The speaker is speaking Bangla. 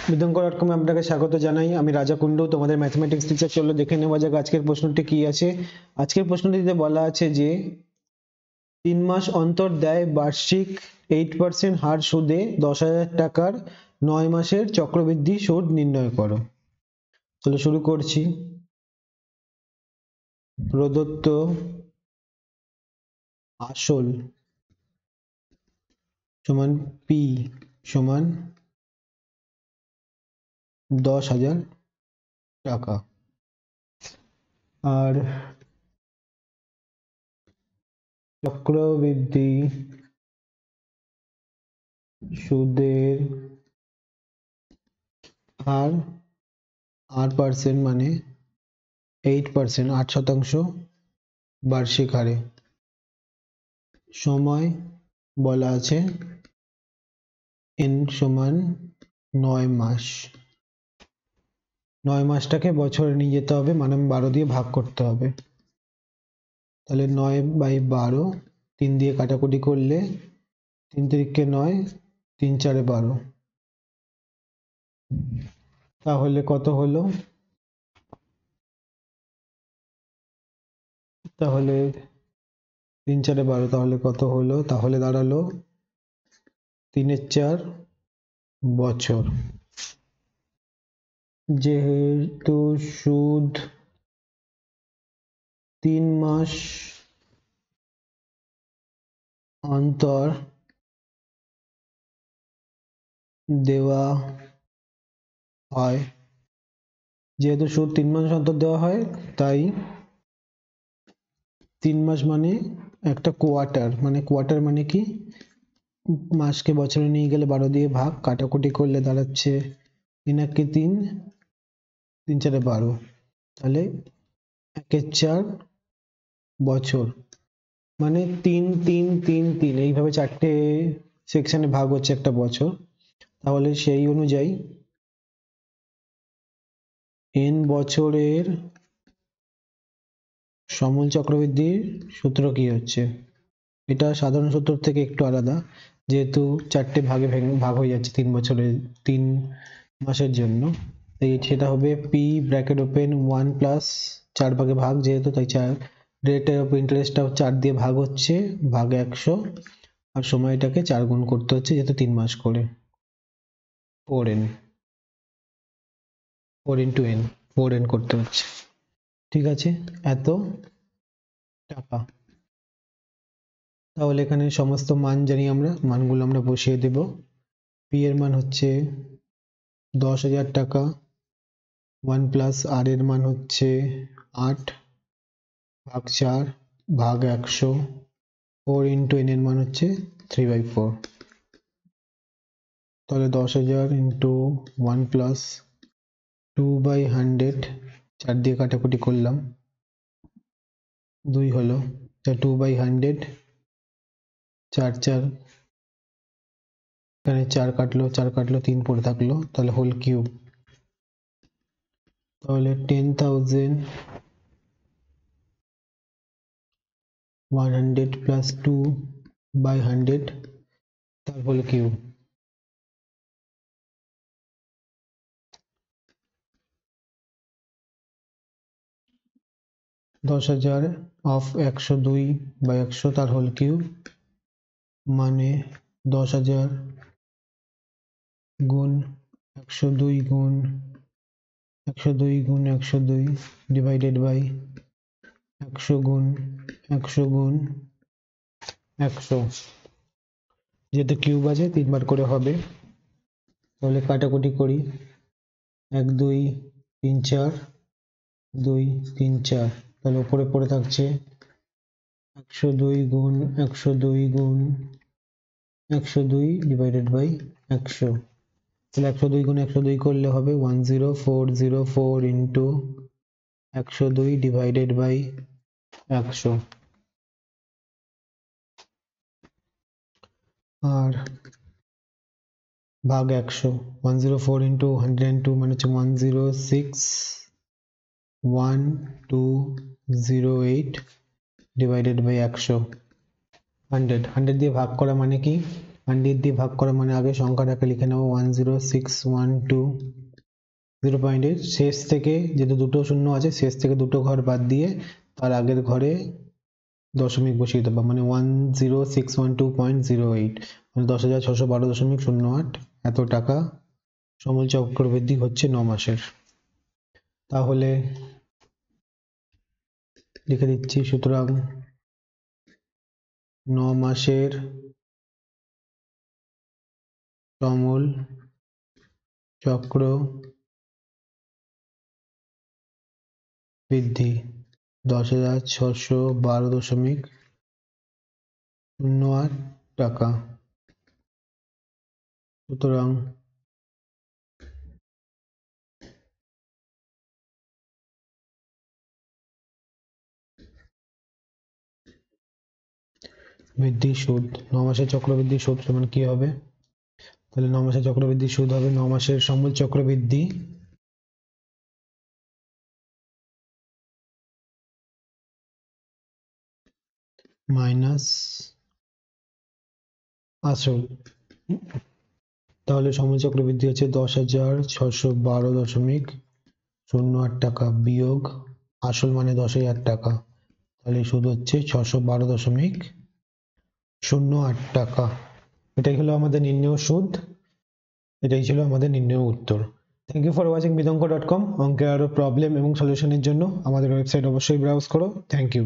বিদঙ্গ.com আপনাকে স্বাগত জানাই। আমি রাজা কুন্ডু, তোমাদের ম্যাথমেটিক্স টিচার। চলো দেখে নেওয়া যাক আজকের প্রশ্নটি কি আছে। আজকের প্রশ্নটিতে বলা আছে যে 3 মাস অন্তর দেয় বার্ষিক 8% হার সুদে 10,000 টাকার 9 মাসের চক্রবৃদ্ধি সুদ নির্ণয় করো। চলো শুরু করছি। প্রদত্ত আসল সমান পি সমান 10,000 টাকা, আর চক্রবৃদ্ধি সুদের হার 8% মানে 8%, 8% বার্ষিক হারে। সময় বলা আছে n সমান 9 মাস। 9 মাসটাকে বছরে নিয়ে যেতে হবে, মানে 12 দিয়ে ভাগ করতে হবে। তাহলে 9/12, 3 দিয়ে কাটাকুটি করলে 3 তিরিকে 9, 3 4 12। তাহলে কত হলো? তাহলে 3 4 12, তাহলে কত হলো? তাহলে দাঁড়ালো 3 4 বছর। যেহেতু সুদ 3 মাস অন্তর দেওয়া হয়, যেহেতু সুদ 3 মাস অন্তর দেওয়া হয়, তাই 3 মাস মানে একটা কোয়ার্টার। মানে কোয়ার্টার মানে কি? মাসকে বছরে নিয়ে গেলে 12 দিয়ে ভাগ, কাটাকুটি করলে দাঁড়াচ্ছে 3 একে 3, 3 4 12, তাহলে 1 4 বছর। মানে 3 3 3 3 এইভাবে 4টে সেকশনে ভাগ হচ্ছে একটা বছর। তাহলে সেই অনুযায়ী n বছরের সমূল চক্রবৃদ্ধির সূত্র কি হচ্ছে? এটা সাধারণ সূত্র থেকে একটু আলাদা, যেহেতু 4টে ভাগে ভাগ হয়ে যাচ্ছে 3 বছরের 3 মাসের জন্য। তাই সেটা হবে p ব্র্যাকেট ওপেন 1 প্লাস 4 ভাগে ভাগ, যেহেতু তাই 4 রেট অফ ইন্টারেস্টটাও 4 দিয়ে ভাগ হচ্ছে, ভাগ 100, আর সময়টাকে 4 গুণ করতে হচ্ছে, যেহেতু 3 মাস করে। 4n, 4 into n, 4n করতে হচ্ছে। ঠিক আছে, এত টাকা। তাহলে এখানে সমস্ত মান জানি আমরা, মানগুলো আমরা বসিয়ে দেব। p এর মান হচ্ছে 10,000 টাকা, 1 প্লাস r এর মান হচ্ছে 8 ভাগ 4 ভাগ 100, 4 into n এর মান হচ্ছে 3/4। তাহলে 10,000 into 1 প্লাস 2/100, 4 দিয়ে কাটাকুটি করলাম, 2 হলো, 2/100, 4 4, এখানে 4 কাটলো 4 কাটলো, 3 পড়ে থাকলো, তাহলে হোল কিউব। তাহলে 10,100 প্লাস 2/100, তার হোল কিউব। দশ হাজার অফ 102/100, তার হোল কিউব, মানে 10,000 গুণ 102 গুণ 102 গুণ 102 ডিভাইডেড বাই 100 গুণ 100 গুণ 100, যেহেতু কিউব আছে 3 বার করে হবে। তাহলে কাটাকুটি করি, 1 2 3 4, 2 3 4, তাহলে উপরে পড়ে থাকছে 102 গুণ 102 গুণ 102 ডিভাইডেড বাই 100। তাহলে 102 গুণ 102 করলে হবে 10404 ইন্টু 102 ডিভাইডেড বাই 100, আর ভাগ 100। 104 ইন্টু 102 মানে হচ্ছে 1061208 ডিভাইডেড বাই 100। 100 দিয়ে ভাগ করা মানে কি? 100 দিয়ে ভাগ করা মানে আগে সংখ্যাটাকে লিখে নেবো 10612 0.8, শেষ থেকে যেহেতু দুটো শূন্য আছে শেষ থেকে দুটো ঘর বাদ দিয়ে তার আগের ঘরে দশমিক বসিয়ে দেবো, মানে 10612.08 মানে 10,612.08 এত টাকা সমূল চক্রবৃদ্ধি হচ্ছে 9 মাসের। তাহলে লিখে দিচ্ছি, সুতরাং 9 মাসের সমূল চক্র বৃদ্ধি 10,612.08 টাকা। সুতরাং বৃদ্ধির সুদ, 9 মাসের চক্রবৃদ্ধি সুদ সমান কি হবে? তাহলে 9 মাসের চক্রবৃদ্ধি সুদ হবে 9 মাসের সমূল চক্রবৃদ্ধি মাইনাস আসল। তাহলে সমূল চক্রবৃদ্ধি হচ্ছে 10,612.08 টাকা বিয়োগ আসল মানে 10,000 টাকা, তাহলে সুদ হচ্ছে 612.08 টাকা। এটাই হলো আমাদের নির্ণেয় সুদ, এটাই ছিল আমাদের নির্ণেয় উত্তর। Thank you for watching bidanko.com। অঙ্কের আরো প্রবলেম এবং সলিউশনের জন্য আমাদের ওয়েবসাইট অবশ্যই ব্রাউজ করো। Thank you.